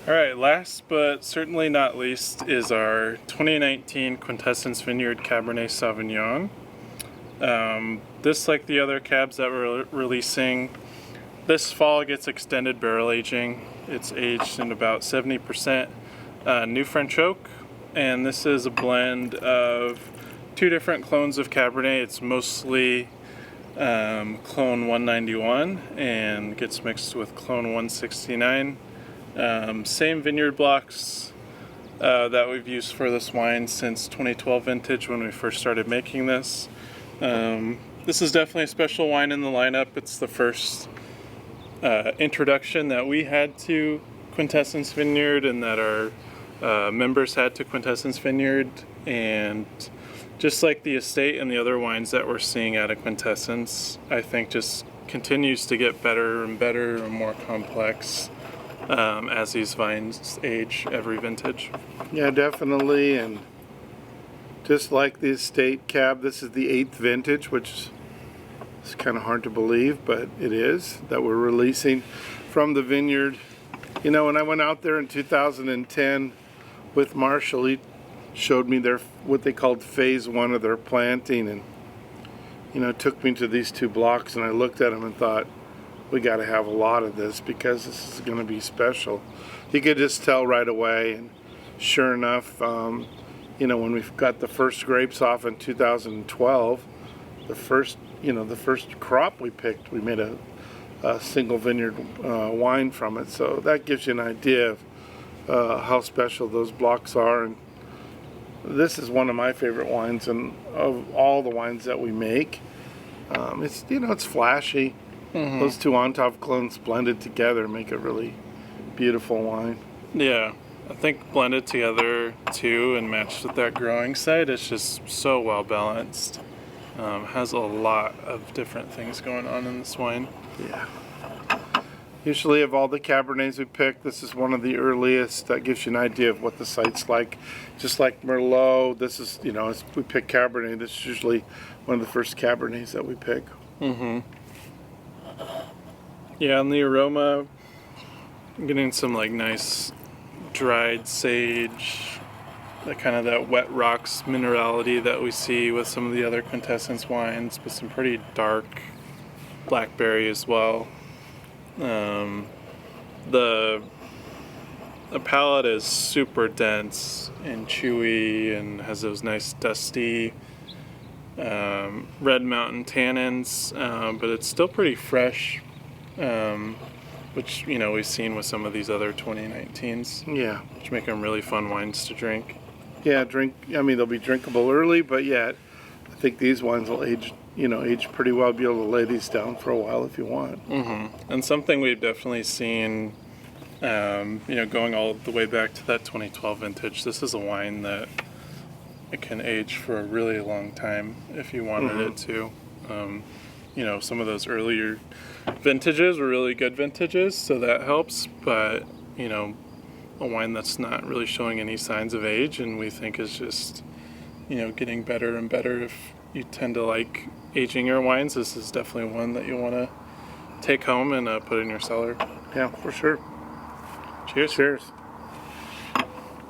All right, last but certainly not least is our 2019 Quintessence Vineyard Cabernet Sauvignon. This, like the other cabs that we're releasing, this fall gets extended barrel aging. It's aged in about 70% new French oak, and this is a blend of two different clones of Cabernet. It's mostly clone 191 and gets mixed with clone 169. Same vineyard blocks that we've used for this wine since 2012 vintage when we first started making this. This is definitely a special wine in the lineup. It's the first introduction that we had to Quintessence Vineyard and that our members had to Quintessence Vineyard, and just like the estate and the other wines that we're seeing out of Quintessence, I think just continues to get better and better and more complex as these vines age every vintage. Yeah, definitely. And just like the estate cab, this is the 8th vintage, which is kind of hard to believe, but it is, that we're releasing from the vineyard. You know, when I went out there in 2010 with Marshall, he showed me their what they called phase 1 of their planting, and you know, took me to these two blocks, and I looked at them and thought, we got to have a lot of this because this is going to be special. You could just tell right away, and sure enough, you know, when we got the first grapes off in 2012, the first crop we picked, we made a single vineyard wine from it. So that gives you an idea of how special those blocks are. And this is one of my favorite wines, and of all the wines that we make. It's, you know, it's flashy. Mm-hmm. Those two on-top clones blended together make a really beautiful wine. Yeah, I think blended together too and matched with that growing side, it's just so well balanced. Has a lot of different things going on in this wine. Yeah. Usually of all the Cabernets we pick, this is one of the earliest. That gives you an idea of what the site's like. Just like Merlot, this is, you know, as we pick Cabernet, this is usually one of the first Cabernets that we pick. Mm-hmm. Yeah, and the aroma, I'm getting some like nice dried sage, that kind of that wet rocks minerality that we see with some of the other Quintessence wines, but some pretty dark blackberry as well. The palate is super dense and chewy and has those nice dusty Red Mountain tannins, but it's still pretty fresh, which, you know, we've seen with some of these other 2019s. Yeah. Which make them really fun wines to drink. Yeah, I mean, they'll be drinkable early, but yet I think these wines will age pretty well. Be able to lay these down for a while if you want. Mm-hmm. And something we've definitely seen, you know, going all the way back to that 2012 vintage, this is a wine that it can age for a really long time if you wanted mm-hmm. it to. You know, some of those earlier vintages were really good vintages, so that helps, but, you know, a wine that's not really showing any signs of age and we think is just, you know, getting better and better. If you tend to like aging your wines, this is definitely one that you want to take home and put in your cellar. Yeah, for sure. Cheers. Cheers.